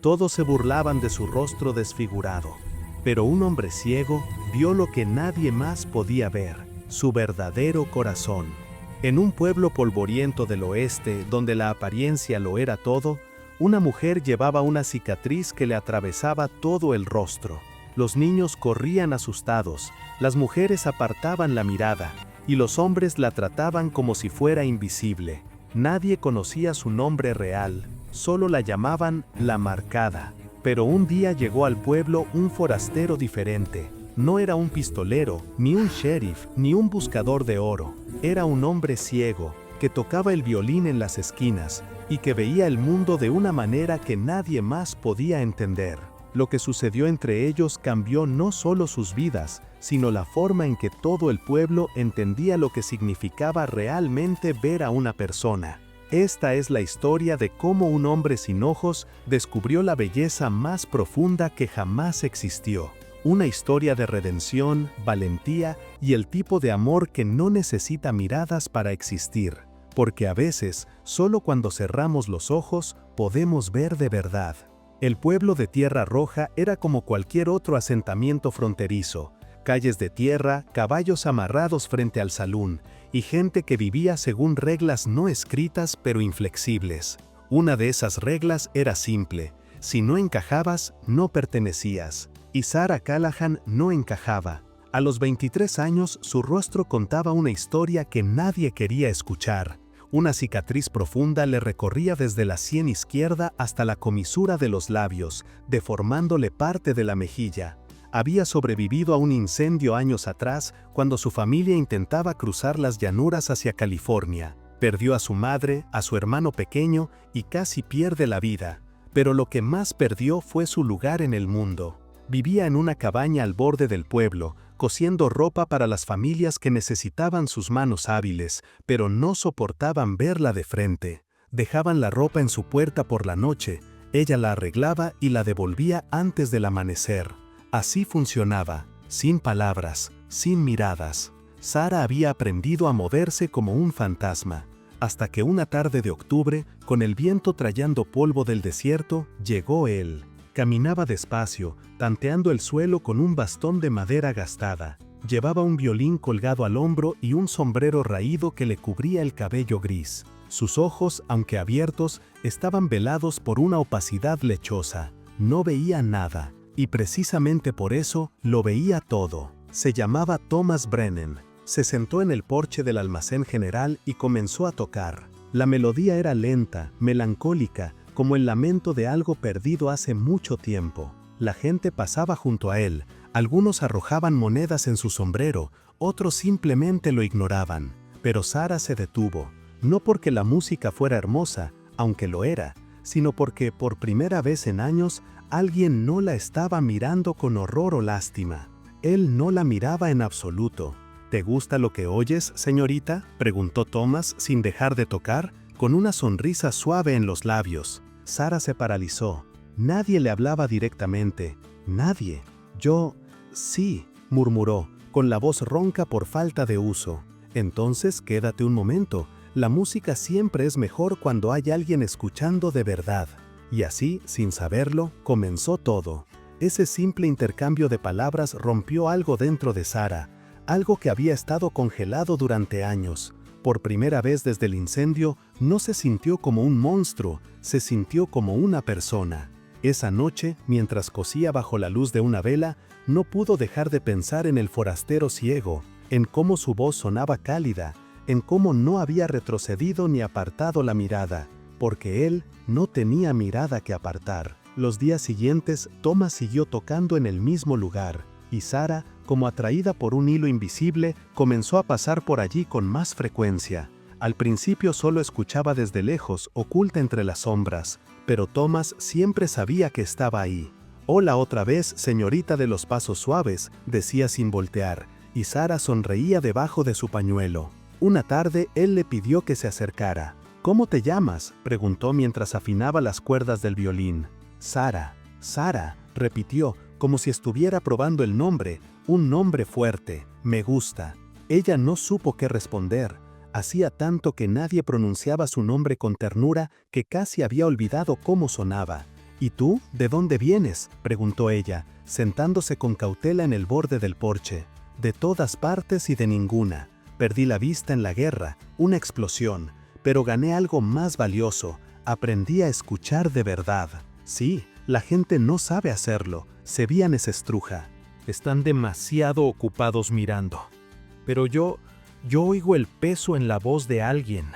Todos se burlaban de su rostro desfigurado. Pero un hombre ciego vio lo que nadie más podía ver, su verdadero corazón. En un pueblo polvoriento del oeste, donde la apariencia lo era todo, una mujer llevaba una cicatriz que le atravesaba todo el rostro. Los niños corrían asustados, las mujeres apartaban la mirada, y los hombres la trataban como si fuera invisible. Nadie conocía su nombre real, solo la llamaban la Marcada. Pero un día llegó al pueblo un forastero diferente. No era un pistolero, ni un sheriff, ni un buscador de oro. Era un hombre ciego, que tocaba el violín en las esquinas, y que veía el mundo de una manera que nadie más podía entender. Lo que sucedió entre ellos cambió no solo sus vidas, sino la forma en que todo el pueblo entendía lo que significaba realmente ver a una persona. Esta es la historia de cómo un hombre sin ojos descubrió la belleza más profunda que jamás existió. Una historia de redención, valentía y el tipo de amor que no necesita miradas para existir. Porque a veces, solo cuando cerramos los ojos, podemos ver de verdad. El pueblo de Tierra Roja era como cualquier otro asentamiento fronterizo. Calles de tierra, caballos amarrados frente al salún, y gente que vivía según reglas no escritas pero inflexibles. Una de esas reglas era simple: si no encajabas, no pertenecías. Y Sarah Callahan no encajaba. A los 23 años, su rostro contaba una historia que nadie quería escuchar. Una cicatriz profunda le recorría desde la sien izquierda hasta la comisura de los labios, deformándole parte de la mejilla. Había sobrevivido a un incendio años atrás cuando su familia intentaba cruzar las llanuras hacia California. Perdió a su madre, a su hermano pequeño y casi pierde la vida. Pero lo que más perdió fue su lugar en el mundo. Vivía en una cabaña al borde del pueblo, cosiendo ropa para las familias que necesitaban sus manos hábiles, pero no soportaban verla de frente. Dejaban la ropa en su puerta por la noche, ella la arreglaba y la devolvía antes del amanecer. Así funcionaba, sin palabras, sin miradas. Sarah había aprendido a moverse como un fantasma, hasta que una tarde de octubre, con el viento trayendo polvo del desierto, llegó él. Caminaba despacio, tanteando el suelo con un bastón de madera gastada. Llevaba un violín colgado al hombro y un sombrero raído que le cubría el cabello gris. Sus ojos, aunque abiertos, estaban velados por una opacidad lechosa. No veía nada. Y precisamente por eso lo veía todo. Se llamaba Thomas Brennan. Se sentó en el porche del almacén general y comenzó a tocar. La melodía era lenta, melancólica, como el lamento de algo perdido hace mucho tiempo. La gente pasaba junto a él. Algunos arrojaban monedas en su sombrero, otros simplemente lo ignoraban. Pero Sarah se detuvo, no porque la música fuera hermosa, aunque lo era, sino porque por primera vez en años alguien no la estaba mirando con horror o lástima. Él no la miraba en absoluto. ¿Te gusta lo que oyes, señorita?, preguntó Thomas sin dejar de tocar, con una sonrisa suave en los labios. Sarah se paralizó. Nadie le hablaba directamente. Nadie. Sí, murmuró, con la voz ronca por falta de uso. Entonces quédate un momento. La música siempre es mejor cuando hay alguien escuchando de verdad. Y así, sin saberlo, comenzó todo. Ese simple intercambio de palabras rompió algo dentro de Sarah, algo que había estado congelado durante años. Por primera vez desde el incendio, no se sintió como un monstruo, se sintió como una persona. Esa noche, mientras cosía bajo la luz de una vela, no pudo dejar de pensar en el forastero ciego, en cómo su voz sonaba cálida, en cómo no había retrocedido ni apartado la mirada, porque él no tenía mirada que apartar. Los días siguientes, Thomas siguió tocando en el mismo lugar, y Sarah, como atraída por un hilo invisible, comenzó a pasar por allí con más frecuencia. Al principio solo escuchaba desde lejos, oculta entre las sombras, pero Thomas siempre sabía que estaba ahí. «Hola otra vez, señorita de los pasos suaves», decía sin voltear, y Sarah sonreía debajo de su pañuelo. Una tarde, él le pidió que se acercara. «¿Cómo te llamas?», preguntó mientras afinaba las cuerdas del violín. «Sarah, Sarah», repitió, como si estuviera probando el nombre, un nombre fuerte. «Me gusta». Ella no supo qué responder. Hacía tanto que nadie pronunciaba su nombre con ternura que casi había olvidado cómo sonaba. ¿Y tú, de dónde vienes?, preguntó ella, sentándose con cautela en el borde del porche. De todas partes y de ninguna. Perdí la vista en la guerra, una explosión, pero gané algo más valioso. Aprendí a escuchar de verdad. Sí, la gente no sabe hacerlo. Sevíanes estruja. Están demasiado ocupados mirando. Pero yo oigo el peso en la voz de alguien.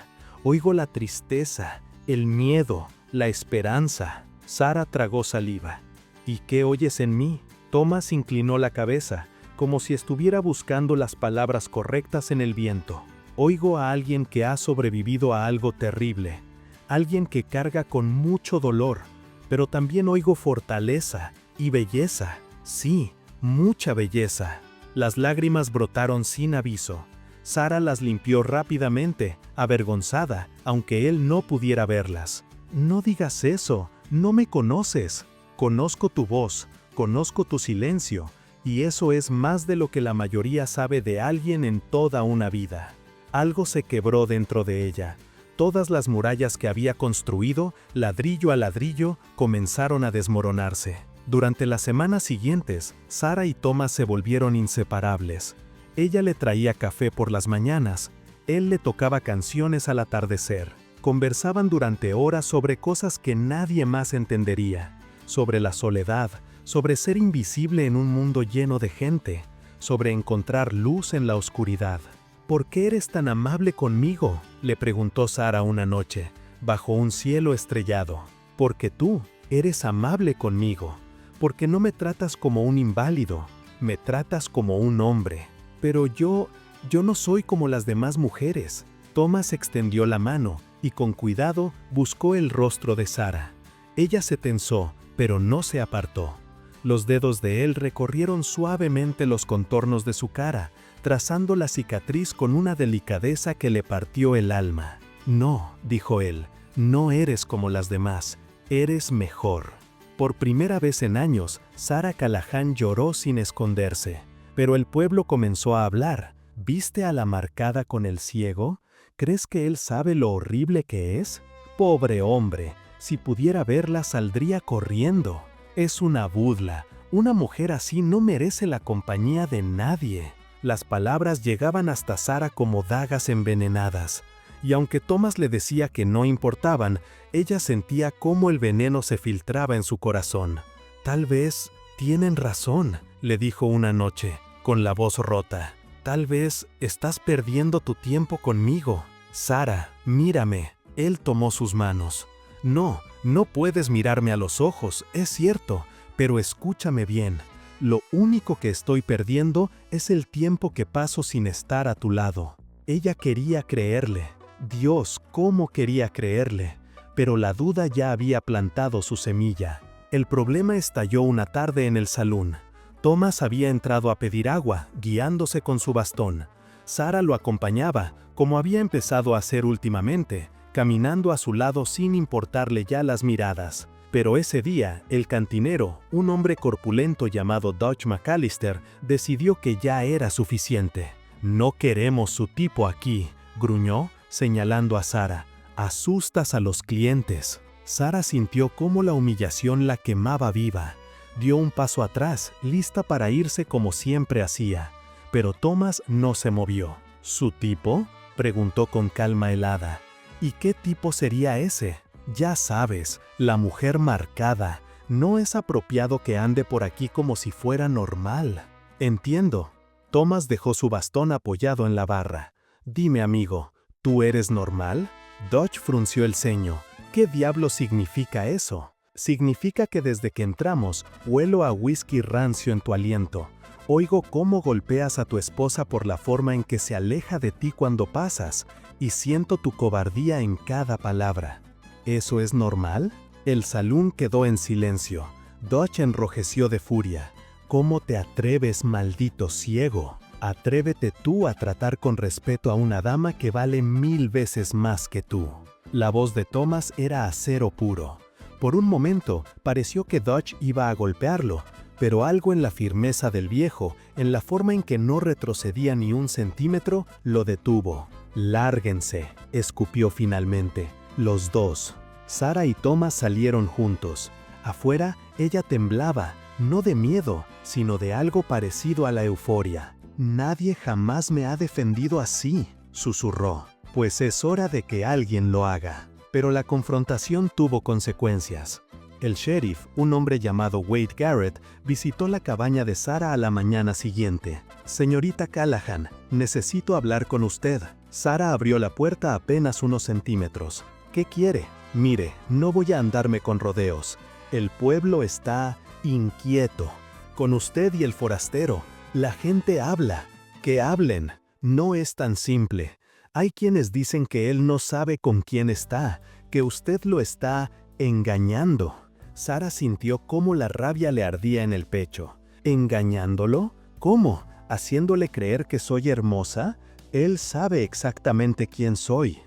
Oigo la tristeza, el miedo, la esperanza. Sara tragó saliva. ¿Y qué oyes en mí? Thomas inclinó la cabeza, como si estuviera buscando las palabras correctas en el viento. Oigo a alguien que ha sobrevivido a algo terrible, alguien que carga con mucho dolor, pero también oigo fortaleza y belleza. Sí, mucha belleza. Las lágrimas brotaron sin aviso. Sara las limpió rápidamente, avergonzada, aunque él no pudiera verlas. No digas eso, no me conoces. Conozco tu voz, conozco tu silencio, y eso es más de lo que la mayoría sabe de alguien en toda una vida. Algo se quebró dentro de ella. Todas las murallas que había construido, ladrillo a ladrillo, comenzaron a desmoronarse. Durante las semanas siguientes, Sara y Thomas se volvieron inseparables. Ella le traía café por las mañanas, él le tocaba canciones al atardecer. Conversaban durante horas sobre cosas que nadie más entendería, sobre la soledad, sobre ser invisible en un mundo lleno de gente, sobre encontrar luz en la oscuridad. ¿Por qué eres tan amable conmigo?, le preguntó Sara una noche, bajo un cielo estrellado. Porque tú eres amable conmigo, porque no me tratas como un inválido, me tratas como un hombre. Pero yo no soy como las demás mujeres. Thomas extendió la mano y con cuidado buscó el rostro de Sara. Ella se tensó, pero no se apartó. Los dedos de él recorrieron suavemente los contornos de su cara, trazando la cicatriz con una delicadeza que le partió el alma. No, dijo él, no eres como las demás, eres mejor. Por primera vez en años, Sara Callahan lloró sin esconderse. Pero el pueblo comenzó a hablar. ¿Viste a la marcada con el ciego? ¿Crees que él sabe lo horrible que es? Pobre hombre, si pudiera verla saldría corriendo. Es una budla. Una mujer así no merece la compañía de nadie. Las palabras llegaban hasta Sara como dagas envenenadas. Y aunque Thomas le decía que no importaban, ella sentía cómo el veneno se filtraba en su corazón. Tal vez tienen razón, le dijo una noche, con la voz rota. Tal vez estás perdiendo tu tiempo conmigo. Sara, mírame. Él tomó sus manos. No puedes mirarme a los ojos, es cierto, pero escúchame bien. Lo único que estoy perdiendo es el tiempo que paso sin estar a tu lado. Ella quería creerle. Dios, cómo quería creerle. Pero la duda ya había plantado su semilla. El problema estalló una tarde en el salón. Thomas había entrado a pedir agua, guiándose con su bastón. Sara lo acompañaba, como había empezado a hacer últimamente, caminando a su lado sin importarle ya las miradas. Pero ese día, el cantinero, un hombre corpulento llamado Dutch McAllister, decidió que ya era suficiente. No queremos su tipo aquí, gruñó, señalando a Sara. Asustas a los clientes. Sara sintió cómo la humillación la quemaba viva. Dio un paso atrás, lista para irse como siempre hacía. Pero Thomas no se movió. ¿Su tipo?, preguntó con calma helada. ¿Y qué tipo sería ese? Ya sabes, la mujer marcada. No es apropiado que ande por aquí como si fuera normal. Entiendo. Thomas dejó su bastón apoyado en la barra. Dime, amigo, ¿tú eres normal? Dutch frunció el ceño. ¿Qué diablo significa eso? Significa que desde que entramos, huelo a whisky rancio en tu aliento. Oigo cómo golpeas a tu esposa por la forma en que se aleja de ti cuando pasas, y siento tu cobardía en cada palabra. ¿Eso es normal? El salón quedó en silencio. Dutch enrojeció de furia. ¿Cómo te atreves, maldito ciego? Atrévete tú a tratar con respeto a una dama que vale 1000 veces más que tú. La voz de Thomas era acero puro. Por un momento, pareció que Dutch iba a golpearlo, pero algo en la firmeza del viejo, en la forma en que no retrocedía ni un centímetro, lo detuvo. «Lárguense», escupió finalmente. Los dos. Sara y Thomas salieron juntos. Afuera, ella temblaba, no de miedo, sino de algo parecido a la euforia. «Nadie jamás me ha defendido así», susurró. «Pues es hora de que alguien lo haga». Pero la confrontación tuvo consecuencias. El sheriff, un hombre llamado Wade Garrett, visitó la cabaña de Sarah a la mañana siguiente. «Señorita Callahan, necesito hablar con usted». Sarah abrió la puerta apenas unos centímetros. «¿Qué quiere?» «Mire, no voy a andarme con rodeos. El pueblo está inquieto. Con usted y el forastero, la gente habla. Que hablen. No es tan simple. Hay quienes dicen que él no sabe con quién está, que usted lo está engañando». Sarah sintió cómo la rabia le ardía en el pecho. ¿Engañándolo? ¿Cómo? ¿Haciéndole creer que soy hermosa? Él sabe exactamente quién soy.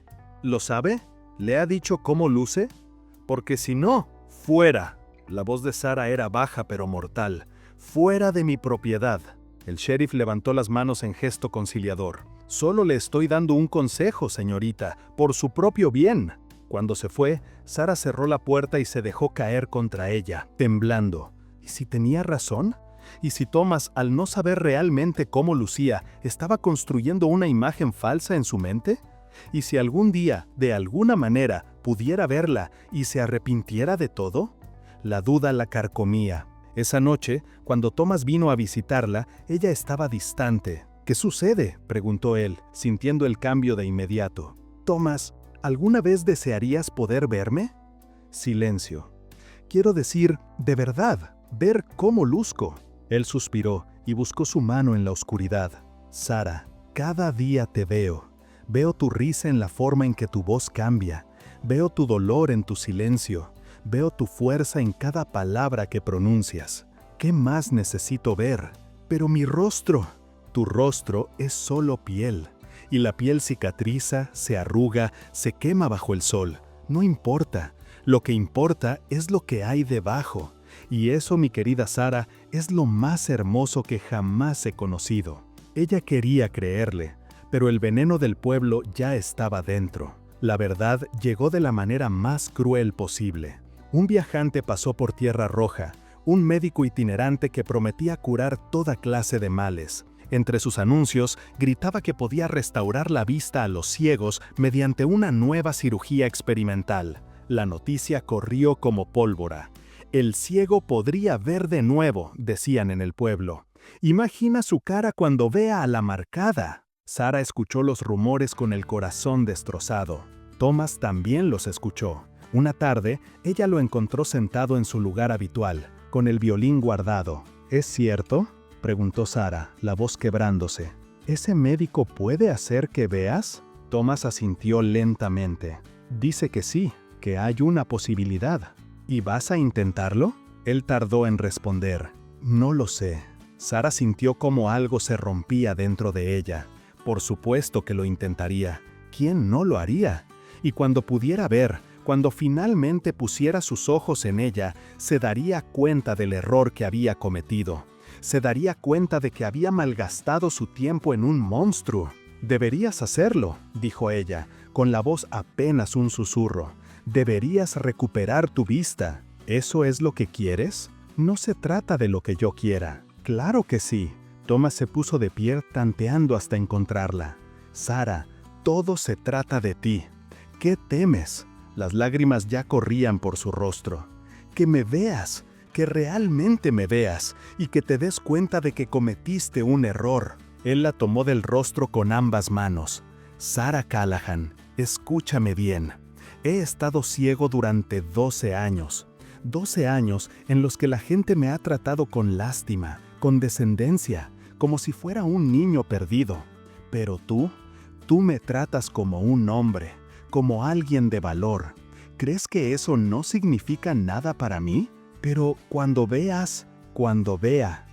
¿Lo sabe? ¿Le ha dicho cómo luce? Porque si no, fuera. La voz de Sarah era baja pero mortal. Fuera de mi propiedad. El sheriff levantó las manos en gesto conciliador. Solo le estoy dando un consejo, señorita, por su propio bien. Cuando se fue, Sarah cerró la puerta y se dejó caer contra ella, temblando. ¿Y si tenía razón? ¿Y si Thomas, al no saber realmente cómo lucía, estaba construyendo una imagen falsa en su mente? ¿Y si algún día, de alguna manera, pudiera verla y se arrepintiera de todo? La duda la carcomía. Esa noche, cuando Thomas vino a visitarla, ella estaba distante. «¿Qué sucede?», preguntó él, sintiendo el cambio de inmediato. «Thomas, ¿alguna vez desearías poder verme?» Silencio. «Quiero decir, de verdad, ver cómo luzco». Él suspiró y buscó su mano en la oscuridad. «Sarah, cada día te veo. Veo tu risa en la forma en que tu voz cambia. Veo tu dolor en tu silencio. Veo tu fuerza en cada palabra que pronuncias. ¿Qué más necesito ver? Pero mi rostro». «Tu rostro es solo piel. Y la piel cicatriza, se arruga, se quema bajo el sol. No importa. Lo que importa es lo que hay debajo. Y eso, mi querida Sarah, es lo más hermoso que jamás he conocido». Ella quería creerle, pero el veneno del pueblo ya estaba dentro. La verdad llegó de la manera más cruel posible. Un viajante pasó por Tierra Roja, un médico itinerante que prometía curar toda clase de males. Entre sus anuncios, gritaba que podía restaurar la vista a los ciegos mediante una nueva cirugía experimental. La noticia corrió como pólvora. «El ciego podría ver de nuevo», decían en el pueblo. «Imagina su cara cuando vea a la marcada». Sarah escuchó los rumores con el corazón destrozado. Thomas también los escuchó. Una tarde, ella lo encontró sentado en su lugar habitual, con el violín guardado. «¿Es cierto?», preguntó Sarah, la voz quebrándose. «¿Ese médico puede hacer que veas?» Thomas asintió lentamente. «Dice que sí, que hay una posibilidad». «¿Y vas a intentarlo?». Él tardó en responder. «No lo sé». Sarah sintió como algo se rompía dentro de ella. Por supuesto que lo intentaría. ¿Quién no lo haría? Y cuando pudiera ver, cuando finalmente pusiera sus ojos en ella, se daría cuenta del error que había cometido. Se daría cuenta de que había malgastado su tiempo en un monstruo. «Deberías hacerlo», dijo ella, con la voz apenas un susurro. «Deberías recuperar tu vista». «¿Eso es lo que quieres?». «No se trata de lo que yo quiera». «Claro que sí». Thomas se puso de pie tanteando hasta encontrarla. «Sarah, todo se trata de ti. ¿Qué temes?». Las lágrimas ya corrían por su rostro. «Que me veas, que realmente me veas, y que te des cuenta de que cometiste un error». Él la tomó del rostro con ambas manos. «Sarah Callahan, escúchame bien. He estado ciego durante 12 años. 12 años en los que la gente me ha tratado con lástima, con descendencia, como si fuera un niño perdido. Pero tú me tratas como un hombre, como alguien de valor. ¿Crees que eso no significa nada para mí? Pero cuando vea,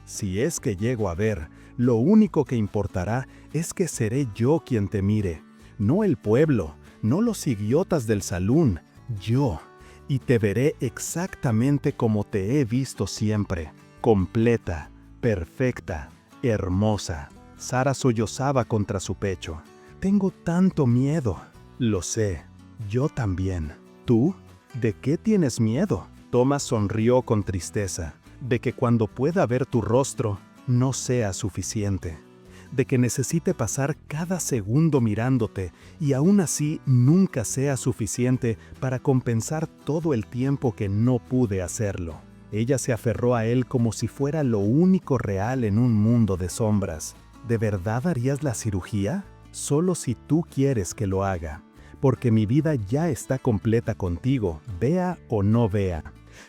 si es que llego a ver, lo único que importará es que seré yo quien te mire, no el pueblo, no los idiotas del salón, yo. Y te veré exactamente como te he visto siempre, completa, perfecta, hermosa». Sarah sollozaba contra su pecho. «Tengo tanto miedo». «Lo sé, yo también». «¿Tú? ¿De qué tienes miedo?». Thomas sonrió con tristeza, de que cuando pueda ver tu rostro, no sea suficiente, de que necesite pasar cada segundo mirándote y aún así nunca sea suficiente para compensar todo el tiempo que no pude hacerlo. Ella se aferró a él como si fuera lo único real en un mundo de sombras. ¿De verdad harías la cirugía? Solo si tú quieres que lo haga, porque mi vida ya está completa contigo, vea o no vea.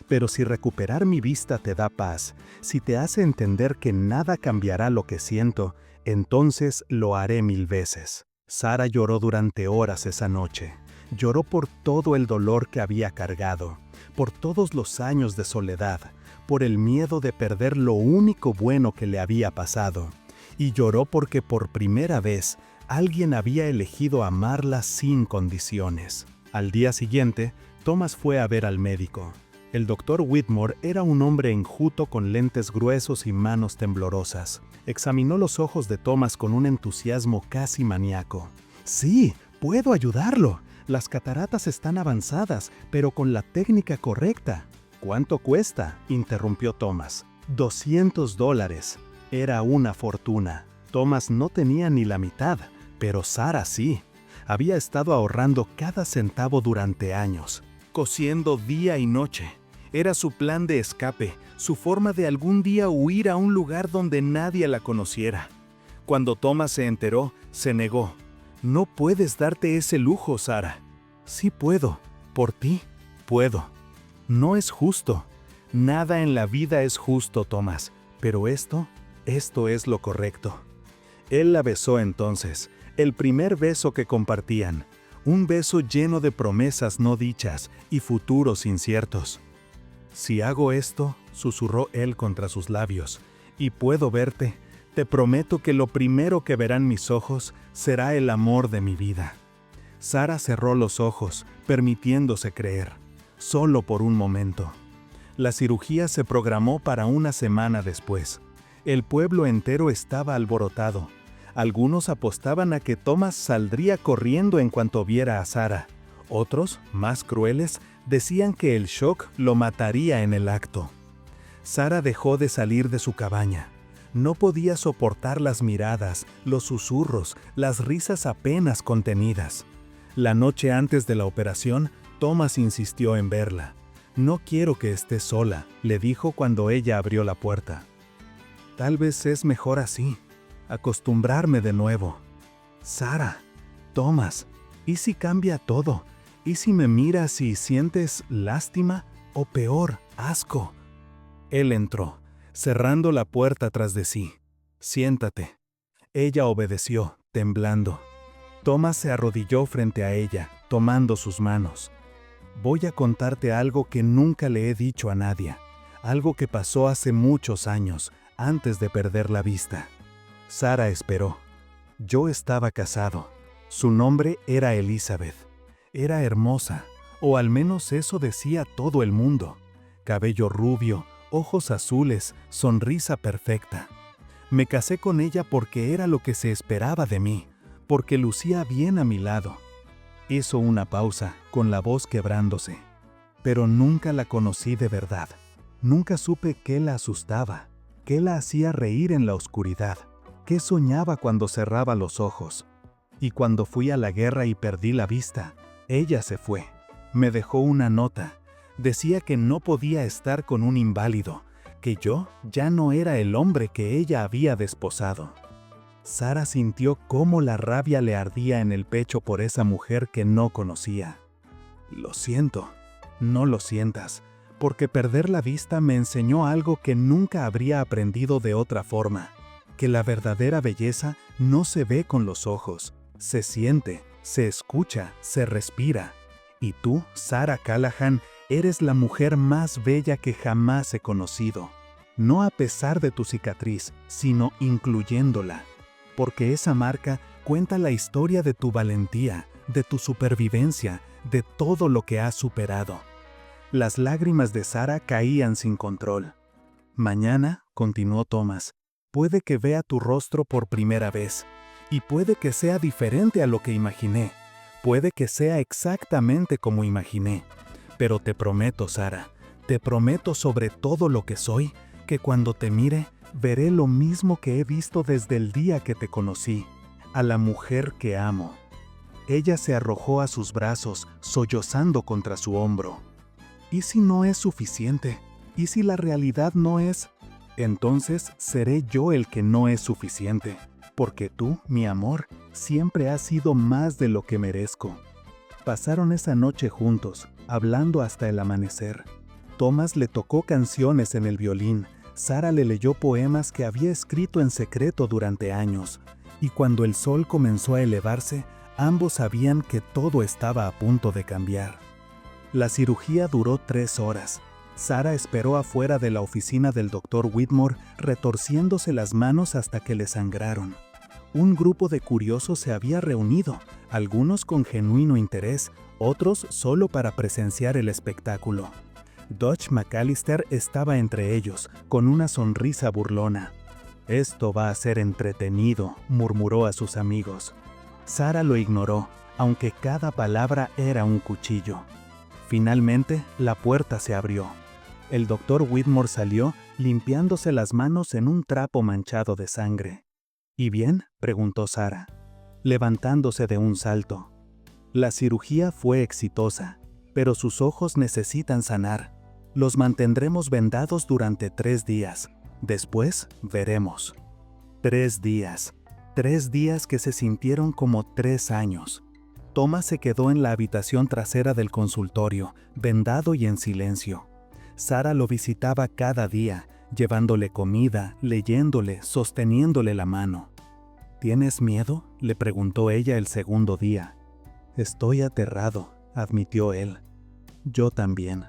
Pero si recuperar mi vista te da paz, si te hace entender que nada cambiará lo que siento, entonces lo haré 1000 veces. Sara lloró durante horas esa noche. Lloró por todo el dolor que había cargado, por todos los años de soledad, por el miedo de perder lo único bueno que le había pasado. Y lloró porque por primera vez alguien había elegido amarla sin condiciones. Al día siguiente, Thomas fue a ver al médico. El doctor Whitmore era un hombre enjuto con lentes gruesos y manos temblorosas. Examinó los ojos de Thomas con un entusiasmo casi maníaco. «Sí, puedo ayudarlo. Las cataratas están avanzadas, pero con la técnica correcta». «¿Cuánto cuesta?», interrumpió Thomas. $200. Era una fortuna. Thomas no tenía ni la mitad, pero Sara sí. Había estado ahorrando cada centavo durante años, cosiendo día y noche. Era su plan de escape, su forma de algún día huir a un lugar donde nadie la conociera. Cuando Thomas se enteró, se negó. «No puedes darte ese lujo, Sara». «Sí puedo. Por ti, puedo». «No es justo. Nada en la vida es justo, Thomas. Pero esto es lo correcto». Él la besó entonces, el primer beso que compartían. Un beso lleno de promesas no dichas y futuros inciertos. «Si hago esto», susurró él contra sus labios, «y puedo verte, te prometo que lo primero que verán mis ojos será el amor de mi vida». Sara cerró los ojos, permitiéndose creer, solo por un momento. La cirugía se programó para una semana después. El pueblo entero estaba alborotado. Algunos apostaban a que Thomas saldría corriendo en cuanto viera a Sara. Otros, más crueles, decían que el shock lo mataría en el acto. Sara dejó de salir de su cabaña. No podía soportar las miradas, los susurros, las risas apenas contenidas. La noche antes de la operación, Thomas insistió en verla. «No quiero que estés sola», le dijo cuando ella abrió la puerta. «Tal vez es mejor así, acostumbrarme de nuevo». «Sara, Thomas, ¿y si cambia todo? ¿Y si me miras y sientes lástima o peor, asco?» Él entró, cerrando la puerta tras de sí. «Siéntate». Ella obedeció, temblando. Thomas se arrodilló frente a ella, tomando sus manos. «Voy a contarte algo que nunca le he dicho a nadie, algo que pasó hace muchos años, antes de perder la vista». Sara esperó. «Yo estaba casado. Su nombre era Elizabeth. Era hermosa, o al menos eso decía todo el mundo. Cabello rubio, ojos azules, sonrisa perfecta. Me casé con ella porque era lo que se esperaba de mí, porque lucía bien a mi lado». Hizo una pausa, con la voz quebrándose. «Pero nunca la conocí de verdad. Nunca supe qué la asustaba, qué la hacía reír en la oscuridad, qué soñaba cuando cerraba los ojos. Y cuando fui a la guerra y perdí la vista, ella se fue. Me dejó una nota. Decía que no podía estar con un inválido, que yo ya no era el hombre que ella había desposado». Sara sintió cómo la rabia le ardía en el pecho por esa mujer que no conocía. «Lo siento, no lo sientas, porque perder la vista me enseñó algo que nunca habría aprendido de otra forma, que la verdadera belleza no se ve con los ojos, se siente, se escucha, se respira. Y tú, Sara Callahan, eres la mujer más bella que jamás he conocido, no a pesar de tu cicatriz, sino incluyéndola. Porque esa marca cuenta la historia de tu valentía, de tu supervivencia, de todo lo que has superado». Las lágrimas de Sara caían sin control. «Mañana», continuó Thomas, «puede que vea tu rostro por primera vez, y puede que sea diferente a lo que imaginé, puede que sea exactamente como imaginé. Pero te prometo, Sara, Te prometo sobre todo lo que soy, que cuando te mire, veré lo mismo que he visto desde el día que te conocí, a la mujer que amo. Ella se arrojó a sus brazos, sollozando contra su hombro. ¿Y si no es suficiente? ¿Y si la realidad no es? Entonces seré yo el que no es suficiente, porque tú, mi amor, siempre has sido más de lo que merezco. Pasaron esa noche juntos, hablando hasta el amanecer. Thomas le tocó canciones en el violín, Sara le leyó poemas que había escrito en secreto durante años, y cuando el sol comenzó a elevarse, ambos sabían que todo estaba a punto de cambiar. La cirugía duró 3 horas. Sara esperó afuera de la oficina del Dr. Whitmore, retorciéndose las manos hasta que le sangraron. Un grupo de curiosos se había reunido, algunos con genuino interés, otros solo para presenciar el espectáculo. Dodge McAllister estaba entre ellos, con una sonrisa burlona. «Esto va a ser entretenido», murmuró a sus amigos. Sara lo ignoró, aunque cada palabra era un cuchillo. Finalmente, la puerta se abrió. El Dr. Whitmore salió, limpiándose las manos en un trapo manchado de sangre. «¿Y bien?», preguntó Sara, levantándose de un salto. La cirugía fue exitosa, pero sus ojos necesitan sanar. Los mantendremos vendados durante 3 días. Después, veremos. 3 días. 3 días que se sintieron como 3 años. Thomas se quedó en la habitación trasera del consultorio, vendado y en silencio. Sara lo visitaba cada día, llevándole comida, leyéndole, sosteniéndole la mano. ¿Tienes miedo?, le preguntó ella el segundo día. «Estoy aterrado», admitió él. «Yo también».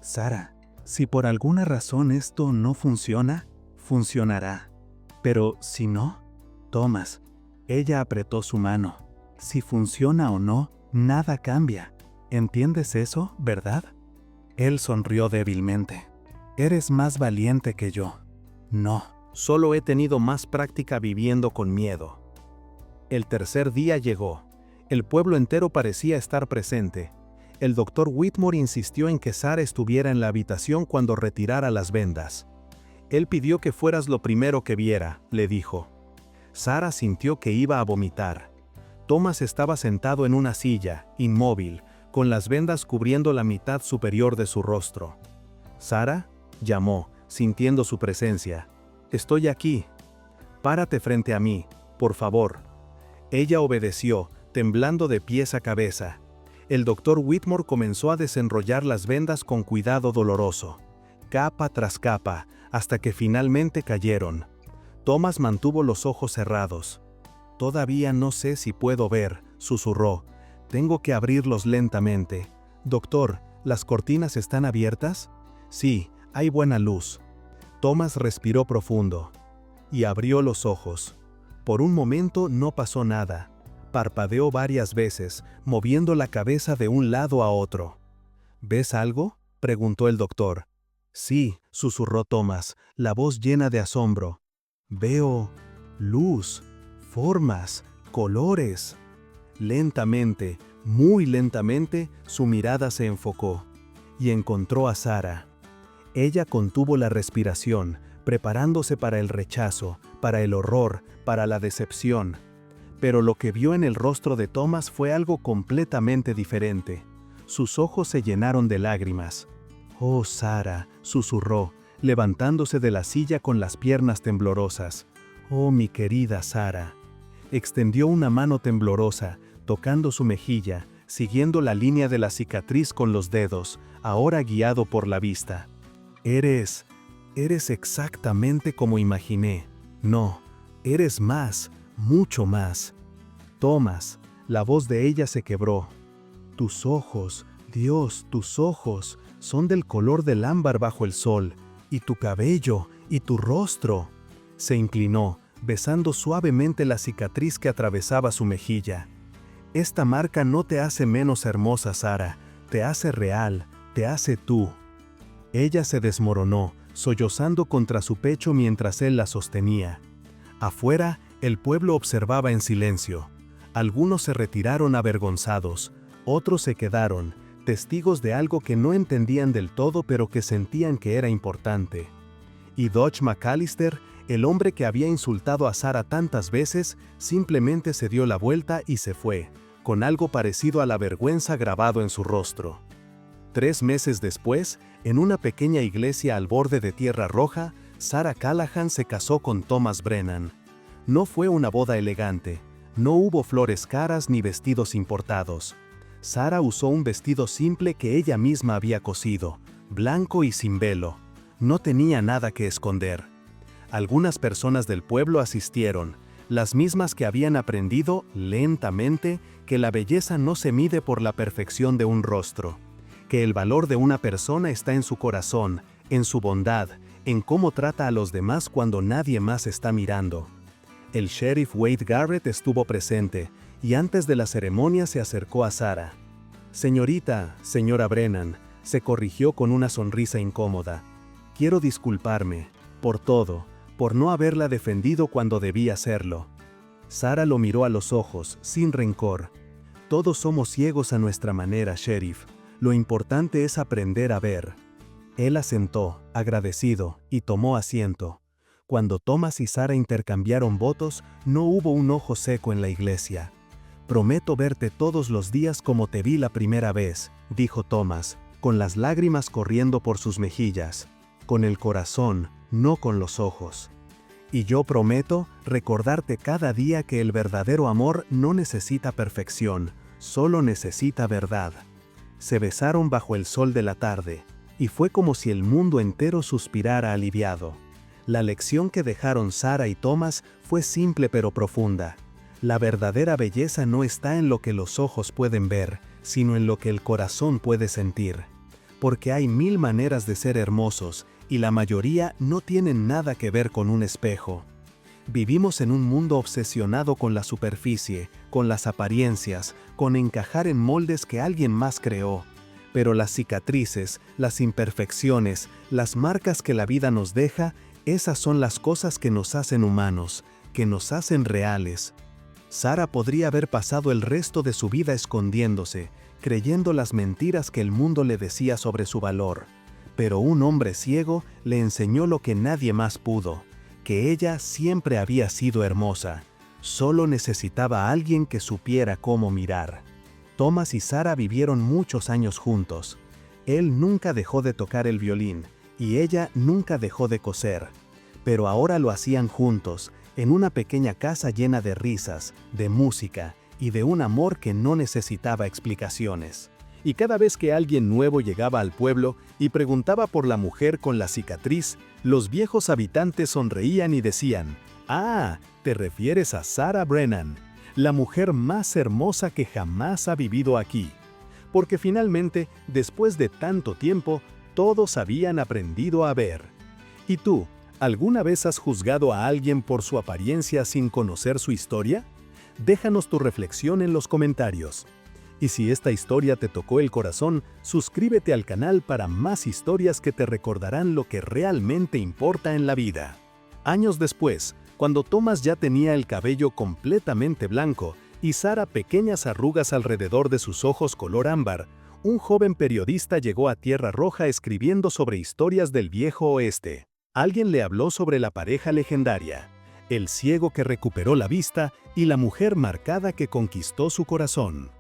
«Sara, si por alguna razón esto no funciona, funcionará. Pero si no, Thomas». Ella apretó su mano. «Si funciona o no, nada cambia. ¿Entiendes eso, verdad?» Él sonrió débilmente. «Eres más valiente que yo». «No, solo he tenido más práctica viviendo con miedo». El tercer día llegó. El pueblo entero parecía estar presente. El Dr. Whitmore insistió en que Sara estuviera en la habitación cuando retirara las vendas. «Él pidió que fueras lo primero que viera», le dijo. Sara sintió que iba a vomitar. Thomas estaba sentado en una silla, inmóvil, con las vendas cubriendo la mitad superior de su rostro. «Sara», llamó, sintiendo su presencia. «Estoy aquí. Párate frente a mí, por favor». Ella obedeció, temblando de pies a cabeza. El Dr. Whitmore comenzó a desenrollar las vendas con cuidado doloroso, capa tras capa, hasta que finalmente cayeron. Thomas mantuvo los ojos cerrados. «Todavía no sé si puedo ver», susurró. «Tengo que abrirlos lentamente». «Doctor, ¿las cortinas están abiertas?» «Sí, hay buena luz». Thomas respiró profundo y abrió los ojos. Por un momento no pasó nada. Parpadeó varias veces, moviendo la cabeza de un lado a otro. «¿Ves algo?», preguntó el doctor. «Sí», susurró Thomas, la voz llena de asombro. «Veo luz, formas, colores». Lentamente, muy lentamente, su mirada se enfocó y encontró a Sara. Ella contuvo la respiración, preparándose para el rechazo, para el horror, para la decepción. Pero lo que vio en el rostro de Thomas fue algo completamente diferente. Sus ojos se llenaron de lágrimas. «Oh, Sara», susurró, levantándose de la silla con las piernas temblorosas. «Oh, mi querida Sara». Extendió una mano temblorosa, tocando su mejilla, siguiendo la línea de la cicatriz con los dedos, ahora guiado por la vista. «Eres exactamente como imaginé. No, eres más, mucho más». «Thomas», la voz de ella se quebró. «Tus ojos, Dios, tus ojos, son del color del ámbar bajo el sol, y tu cabello, y tu rostro». Se inclinó, besando suavemente la cicatriz que atravesaba su mejilla. «Esta marca no te hace menos hermosa, Sara, te hace real, te hace tú». Ella se desmoronó, sollozando contra su pecho mientras él la sostenía. Afuera, el pueblo observaba en silencio. Algunos se retiraron avergonzados, otros se quedaron, testigos de algo que no entendían del todo pero que sentían que era importante. Y Dodge McAllister, el hombre que había insultado a Sarah tantas veces, simplemente se dio la vuelta y se fue, con algo parecido a la vergüenza grabado en su rostro. 3 meses después, en una pequeña iglesia al borde de Tierra Roja, Sarah Callahan se casó con Thomas Brennan. No fue una boda elegante, no hubo flores caras ni vestidos importados. Sarah usó un vestido simple que ella misma había cosido, blanco y sin velo. No tenía nada que esconder. Algunas personas del pueblo asistieron, las mismas que habían aprendido, lentamente, que la belleza no se mide por la perfección de un rostro, que el valor de una persona está en su corazón, en su bondad, en cómo trata a los demás cuando nadie más está mirando. El sheriff Wade Garrett estuvo presente, y antes de la ceremonia se acercó a Sarah. «Señorita, señora Brennan», se corrigió con una sonrisa incómoda. «Quiero disculparme, por todo, por no haberla defendido cuando debía hacerlo». Sarah lo miró a los ojos, sin rencor. «Todos somos ciegos a nuestra manera, sheriff. Lo importante es aprender a ver». Él asentó, agradecido, y tomó asiento. Cuando Thomas y Sarah intercambiaron votos, no hubo un ojo seco en la iglesia. «Prometo verte todos los días como te vi la primera vez», dijo Thomas, con las lágrimas corriendo por sus mejillas. «Con el corazón, no con los ojos. Y yo prometo recordarte cada día que el verdadero amor no necesita perfección, solo necesita verdad». Se besaron bajo el sol de la tarde, y fue como si el mundo entero suspirara aliviado. La lección que dejaron Sarah y Thomas fue simple pero profunda. La verdadera belleza no está en lo que los ojos pueden ver, sino en lo que el corazón puede sentir. Porque hay 1000 maneras de ser hermosos, y la mayoría no tienen nada que ver con un espejo. Vivimos en un mundo obsesionado con la superficie, con las apariencias, con encajar en moldes que alguien más creó. Pero las cicatrices, las imperfecciones, las marcas que la vida nos deja, esas son las cosas que nos hacen humanos, que nos hacen reales. Sarah podría haber pasado el resto de su vida escondiéndose, creyendo las mentiras que el mundo le decía sobre su valor. Pero un hombre ciego le enseñó lo que nadie más pudo, que ella siempre había sido hermosa. Solo necesitaba a alguien que supiera cómo mirar. Thomas y Sarah vivieron muchos años juntos. Él nunca dejó de tocar el violín, y ella nunca dejó de coser. Pero ahora lo hacían juntos, en una pequeña casa llena de risas, de música y de un amor que no necesitaba explicaciones. Y cada vez que alguien nuevo llegaba al pueblo y preguntaba por la mujer con la cicatriz, los viejos habitantes sonreían y decían: «Ah, te refieres a Sarah Brennan, la mujer más hermosa que jamás ha vivido aquí». Porque finalmente, después de tanto tiempo, todos habían aprendido a ver. ¿Y tú, alguna vez has juzgado a alguien por su apariencia sin conocer su historia? Déjanos tu reflexión en los comentarios. Y si esta historia te tocó el corazón, suscríbete al canal para más historias que te recordarán lo que realmente importa en la vida. Años después, cuando Thomas ya tenía el cabello completamente blanco y Sarah pequeñas arrugas alrededor de sus ojos color ámbar, un joven periodista llegó a Tierra Roja escribiendo sobre historias del viejo oeste. Alguien le habló sobre la pareja legendaria, el ciego que recuperó la vista y la mujer marcada que conquistó su corazón.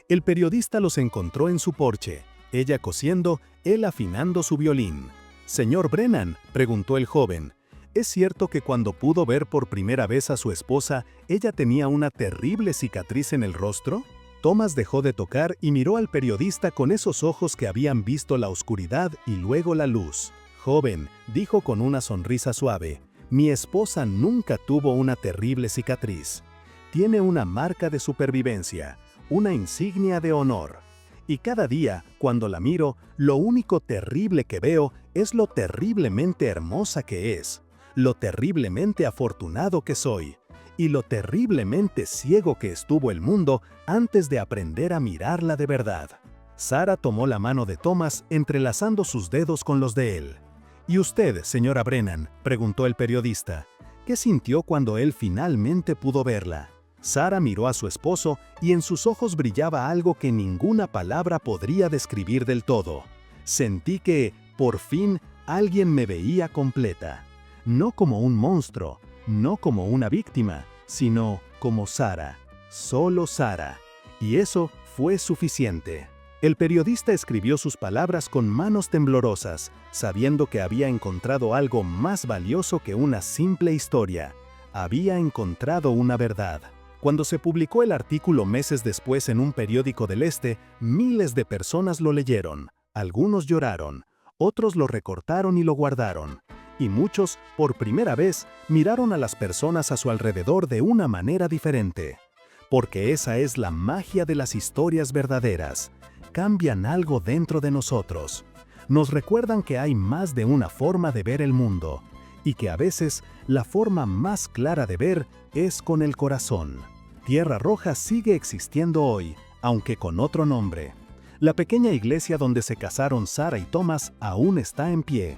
El periodista los encontró en su porche, ella cosiendo, él afinando su violín. «Señor Brennan», preguntó el joven, ¿es cierto que cuando pudo ver por primera vez a su esposa, ella tenía una terrible cicatriz en el rostro? Thomas dejó de tocar y miró al periodista con esos ojos que habían visto la oscuridad y luego la luz. «Joven», dijo con una sonrisa suave, «mi esposa nunca tuvo una terrible cicatriz. Tiene una marca de supervivencia, una insignia de honor. Y cada día, cuando la miro, lo único terrible que veo es lo terriblemente hermosa que es, lo terriblemente afortunado que soy, y lo terriblemente ciego que estuvo el mundo antes de aprender a mirarla de verdad». Sarah tomó la mano de Thomas entrelazando sus dedos con los de él. «¿Y usted, señora Brennan?», preguntó el periodista. «¿Qué sintió cuando él finalmente pudo verla?». Sara miró a su esposo y en sus ojos brillaba algo que ninguna palabra podría describir del todo. Sentí que, por fin, alguien me veía completa. No como un monstruo, no como una víctima, sino como Sara. Solo Sara. Y eso fue suficiente. El periodista escribió sus palabras con manos temblorosas, sabiendo que había encontrado algo más valioso que una simple historia. Había encontrado una verdad. Cuando se publicó el artículo meses después en un periódico del Este, miles de personas lo leyeron. Algunos lloraron, otros lo recortaron y lo guardaron. Y muchos, por primera vez, miraron a las personas a su alrededor de una manera diferente. Porque esa es la magia de las historias verdaderas. Cambian algo dentro de nosotros. Nos recuerdan que hay más de una forma de ver el mundo, y que a veces la forma más clara de ver es con el corazón. Tierra Roja sigue existiendo hoy, aunque con otro nombre. La pequeña iglesia donde se casaron Sara y Thomas aún está en pie.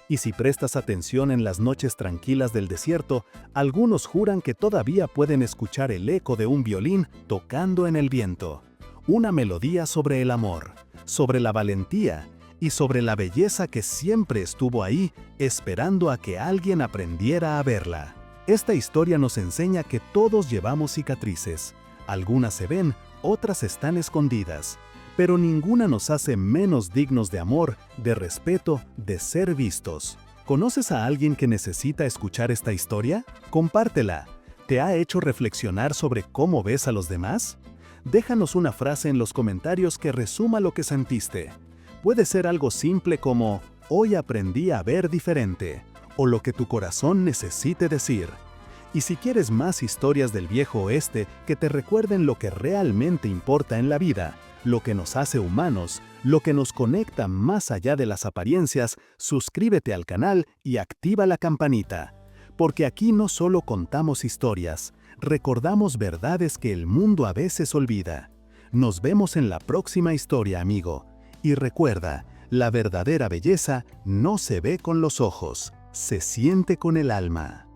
Y si prestas atención en las noches tranquilas del desierto, algunos juran que todavía pueden escuchar el eco de un violín tocando en el viento. Una melodía sobre el amor, sobre la valentía y sobre la belleza que siempre estuvo ahí, esperando a que alguien aprendiera a verla. Esta historia nos enseña que todos llevamos cicatrices. Algunas se ven, otras están escondidas. Pero ninguna nos hace menos dignos de amor, de respeto, de ser vistos. ¿Conoces a alguien que necesita escuchar esta historia? Compártela. ¿Te ha hecho reflexionar sobre cómo ves a los demás? Déjanos una frase en los comentarios que resuma lo que sentiste. Puede ser algo simple como, hoy aprendí a ver diferente, o lo que tu corazón necesite decir. Y si quieres más historias del viejo oeste que te recuerden lo que realmente importa en la vida, lo que nos hace humanos, lo que nos conecta más allá de las apariencias, suscríbete al canal y activa la campanita. Porque aquí no solo contamos historias, recordamos verdades que el mundo a veces olvida. Nos vemos en la próxima historia, amigo. Y recuerda, la verdadera belleza no se ve con los ojos, se siente con el alma.